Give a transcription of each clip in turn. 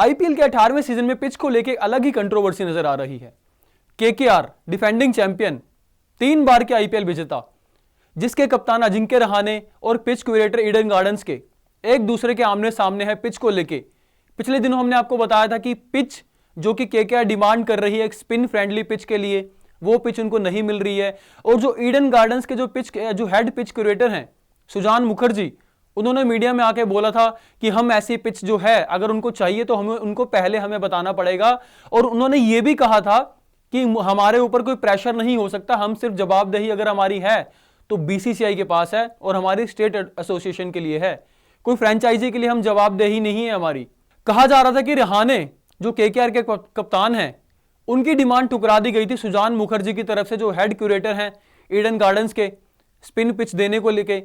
IPL के 18वें season में pitch को लेकर अलग ही कंट्रोवर्सी नजर आ रही है। केकेआर डिफेंडिंग चैंपियन, 3 बार के आईपीएल विजेता, जिसके कप्तान अजिंक्य रहाणे और पिच क्यूरेटर ईडन गार्डन्स के एक दूसरे के आमने सामने है पिच को लेके। पिछले दिनों हमने आपको बताया था कि पिच जो कि केकेआर डिमांड कर रही है एक स्पिन फ्रेंडली पिच के लिए, वो पिच उनको नहीं मिल रही है। और जो ईडन गार्डन्स के जो हेड पिच क्यूरेटर हैं सुजान मुखर्जी, उन्होंने मीडिया में आके बोला था कि हम ऐसी पिच जो है अगर उनको चाहिए तो उनको पहले हमें बताना पड़ेगा। और उन्होंने ये भी कहा था कि हमारे ऊपर कोई प्रेशर नहीं हो सकता, हम सिर्फ जवाबदेही अगर हमारी है तो बीसीसीआई के पास है और हमारी स्टेट एसोसिएशन के लिए है, कोई फ्रेंचाइजी के लिए हम जवाबदेही नहीं है हमारी। कहा जा रहा था कि रहाणे जो केकेआर के कप्तान हैं, उनकी डिमांड ठुकरा दी गई थी सुजान मुखर्जी की तरफ से, जो हेड क्यूरेटर हैं ईडन गार्डन्स के, स्पिन पिच देने को लेके।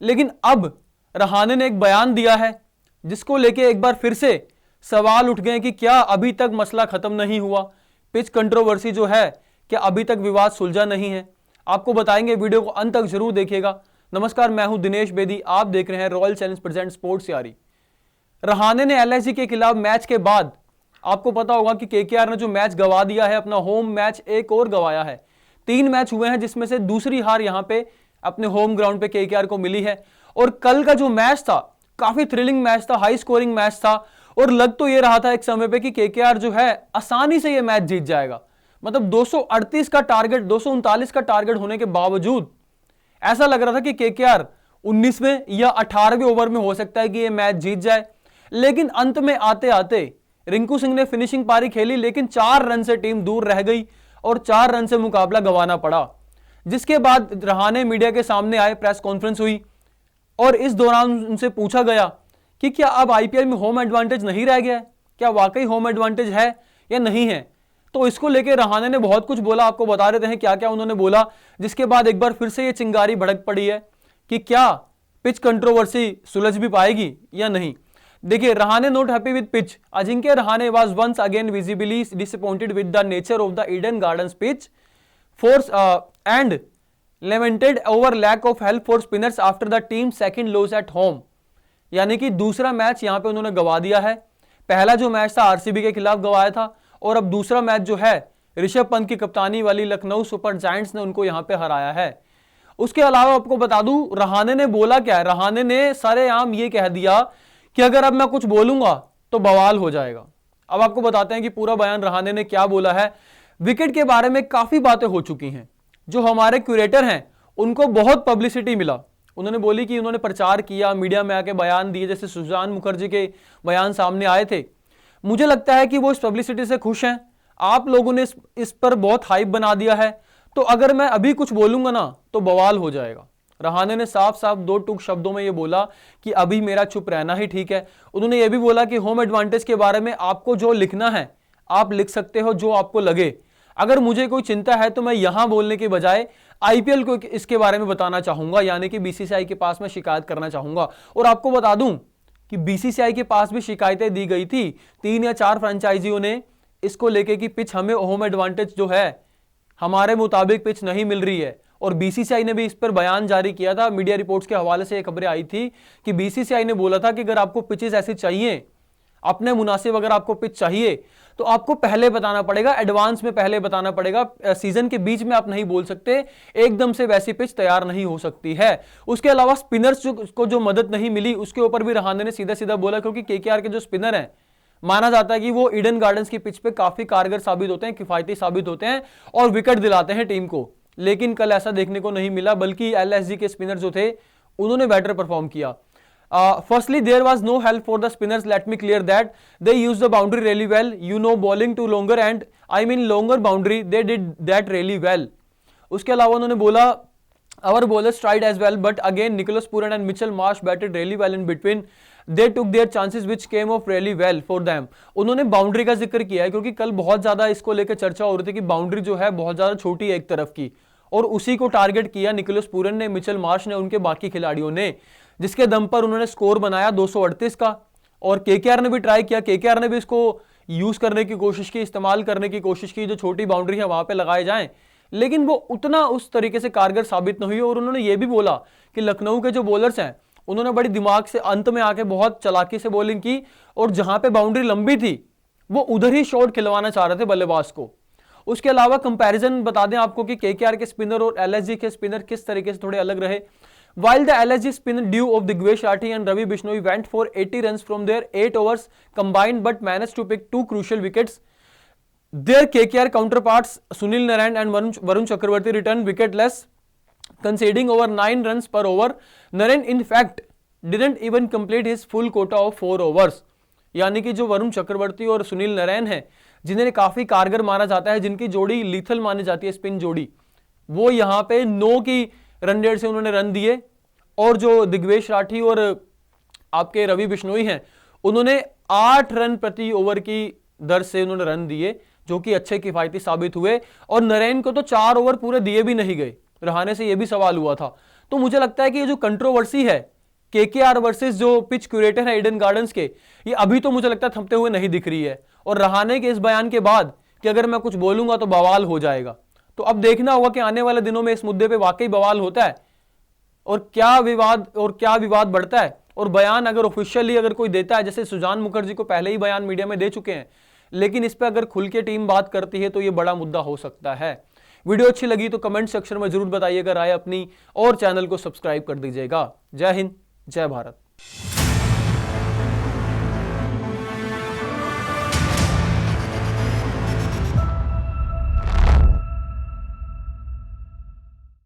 लेकिन अब रहाणे ने एक बयान दिया है जिसको लेके एक बार फिर से सवाल उठ गए कि क्या अभी तक मसला खत्म नहीं हुआ, पिच कंट्रोवर्सी जो है क्या अभी तक विवाद सुलझा नहीं है। आपको बताएंगे, वीडियो को अंत तक जरूर देखिएगा। नमस्कार, मैं हूं दिनेश बेदी, आप देख रहे हैं रॉयल चैलेंज प्रेजेंट स्पोर्ट्स यारी। रहाणे ने एलएसजी के खिलाफ मैच के बाद आपको पता होगा कि केकेआर ने जो मैच गवा दिया है, अपना होम मैच एक और गवाया है। 3 मैच हुए हैं जिसमें से दूसरी हार यहां पे अपने होम ग्राउंड पे केकेआर को मिली है। और कल का जो मैच था काफी थ्रिलिंग मैच था, हाई स्कोरिंग मैच था और लग तो ये रहा था एक समय पे कि केकेआर जो है आसानी से ये मैच जीत जाएगा। मतलब 238 का टारगेट, 239 का टारगेट होने के बावजूद ऐसा लग रहा था कि केकेआर 19वें या 18वें ओवर में हो सकता है कि ये मैच जीत जाए। लेकिन अंत में आते आते रिंकू सिंह ने फिनिशिंग पारी खेली, लेकिन 4 रन से टीम दूर रह गई और 4 रन से मुकाबला गंवाना पड़ा। जिसके बाद रहाणे मीडिया के सामने आए, प्रेस कॉन्फ्रेंस हुई और इस दौरान उनसे पूछा गया कि क्या अब आईपीएल में होम एडवांटेज नहीं रह गया है, क्या वाकई होम एडवांटेज है या नहीं है। तो इसको लेकर रहाणे ने बहुत कुछ बोला, आपको बता देते हैं क्या क्या उन्होंने बोला। जिसके बाद एक बार फिर से ये चिंगारी भड़क पड़ी है कि क्या पिच कंट्रोवर्सी सुलझ भी पाएगी या नहीं। देखिए, Rahane not happy with pitch. Ajinkya Rahane was once again visibly disappointed with the nature of the Eden Gardens pitch force and lamented over lack of help for spinners after the team second loss at home। यानी कि दूसरा match यहां पे उन्होंने गवा दिया है। पहला जो मैच था आरसीबी के खिलाफ गवाया था और अब दूसरा मैच जो है ऋषभ पंत की कप्तानी वाली लखनऊ सुपर जायंट्स ने उनको यहां पे हराया है। उसके अलावा आपको बता दूं रहाणे ने बोला क्या है, रहाणे ने सरेआम ये कह दिया कि अगर अब मैं कुछ बोलूंगा तो बवाल हो जाएगा। अब आपको बताते हैं कि पूरा बयान रहाणे ने क्या बोला है। विकेट के बारे में काफी बातें हो चुकी हैं, जो हमारे क्यूरेटर हैं उनको बहुत पब्लिसिटी मिला। उन्होंने बोली कि उन्होंने प्रचार किया, मीडिया में आके बयान दिए, जैसे सुजान मुखर्जी के बयान सामने आए थे। मुझे लगता है कि वो इस पब्लिसिटी से खुश हैं। आप लोगों ने इस पर बहुत हाइप बना दिया है, तो अगर मैं अभी कुछ बोलूंगा ना तो बवाल हो जाएगा। रहाणे ने साफ साफ 2 टूक शब्दों में ये बोला कि अभी मेरा चुप रहना ही ठीक है। उन्होंने ये भी बोला कि होम एडवांटेज के बारे में आपको जो लिखना है आप लिख सकते हो, जो आपको लगे। अगर मुझे कोई चिंता है तो मैं यहां बोलने के बजाय आईपीएल को इसके बारे में बताना चाहूंगा, यानी कि बीसीसीआई के पास मैं शिकायत करना चाहूंगा। और आपको बता दूं कि बीसीसीआई के पास भी शिकायतें दी गई थी 3 या 4 फ्रेंचाइजियों ने इसको लेके कि पिच हमें होम एडवांटेज जो है हमारे मुताबिक पिच नहीं मिल रही है। और बीसीसीआई ने भी इस पर बयान जारी किया था। मीडिया रिपोर्ट्स के हवाले से खबरें आई थी कि बीसीसीआई ने बोला था कि अगर आपको पिचेस ऐसी चाहिए, अपने मुनासिब अगर आपको पिच चाहिए तो आपको पहले बताना पड़ेगा, एडवांस में पहले बताना पड़ेगा। सीजन के बीच में आप नहीं बोल सकते, एकदम से वैसी पिच तैयार नहीं हो सकती है। उसके अलावा स्पिनर्स को जो मदद नहीं मिली उसके ऊपर भी रहाणे ने सीधा सीधा बोला, क्योंकि केकेआर के जो स्पिनर हैं माना जाता है कि वो ईडन गार्डन्स की पिच पे काफी कारगर साबित होते हैं, किफायती साबित होते हैं और विकेट दिलाते हैं टीम को। लेकिन कल ऐसा देखने को नहीं मिला, बल्कि एलएसजी के स्पिनर जो थे उन्होंने बेटर परफॉर्म किया। Firstly, there was no help for the spinners. Let me clear that they used the boundary really well. You know, bowling to longer and I mean longer boundary, they did that really well. उसके अलावा उन्होंने बोला our bowlers tried as well, but again Nicholas Pooran and Mitchell Marsh batted really well in between. They took their chances which came off really well for them. उन्होंने boundary का जिक्र किया है क्योंकि कल बहुत ज्यादा इसको लेकर चर्चा हो रही थी कि बाउंड्री जो है बहुत ज्यादा छोटी है एक तरफ की, और उसी को टारगेट किया निकोलस पूरन ने, मिचेल मार्श ने, उनके बाकी खिलाड़ियों ने, जिसके दम पर उन्होंने स्कोर बनाया 238 का। और केकेआर ने भी ट्राई किया, केकेआर ने भी इसको यूज करने की कोशिश की, इस्तेमाल करने की कोशिश की, जो छोटी बाउंड्री है वहां पे लगाए जाएं, लेकिन वो उतना उस तरीके से कारगर साबित नहीं हुई। और उन्होंने ये भी बोला कि लखनऊ के जो बॉलर्स हैं उन्होंने बड़ी दिमाग से अंत में आके बहुत चालाकी से बॉलिंग की और जहां पे बाउंड्री लंबी थी वो उधर ही शॉट खिलवाना चाह रहे थे बल्लेबाज को। उसके अलावा कंपैरिजन बता दें आपको कि केकेआर के स्पिनर और एलएसजी के स्पिनर किस तरीके से थोड़े अलग रहे। While the LSG spin due of Digvesh Rathi and Ravi Bishnoi went for 80 runs from their 8 overs combined but managed to pick 2 crucial wickets, their KKR counterparts Sunil Narine and Varun Chakravarti returned wicketless, conceding over 9 runs per over. Narine in fact didn't even complete his full quota of 4 overs. यानी कि जो वरुण चक्रवर्ती और सुनील नारायण हैं जिन्हें काफी कारगर माना जाता है, जिनकी जोड़ी लीथल मानी जाती है स्पिन जोड़ी, वो यहाँ पे 9 की रन रेट से उन्होंने रन दिए और जो दिग्वेश राठी और आपके रवि बिश्नोई हैं उन्होंने 8 रन प्रति ओवर की दर से उन्होंने रन दिए जो कि अच्छे किफायती साबित हुए। और नरेन को तो 4 ओवर पूरे दिए भी नहीं गए, रहाने से यह भी सवाल हुआ था। तो मुझे लगता है कि ये जो कंट्रोवर्सी है केकेआर वर्सेस जो पिच क्यूरेटर है ईडन गार्डन्स के, ये अभी तो मुझे लगता है थमते हुए नहीं दिख रही है। और रहाने के इस बयान के बाद कि अगर मैं कुछ बोलूंगा तो बवाल हो जाएगा, तो अब देखना होगा कि आने वाले दिनों में इस मुद्दे पे वाकई बवाल होता है और क्या विवाद बढ़ता है। और बयान अगर ऑफिशियली अगर कोई देता है, जैसे सुजान मुखर्जी को पहले ही बयान मीडिया में दे चुके हैं, लेकिन इस पे अगर खुल के टीम बात करती है तो ये बड़ा मुद्दा हो सकता है। वीडियो अच्छी लगी तो कमेंट सेक्शन में जरूर बताइएगा राय अपनी और चैनल को सब्सक्राइब कर दीजिएगा। जय हिंद, जय भारत।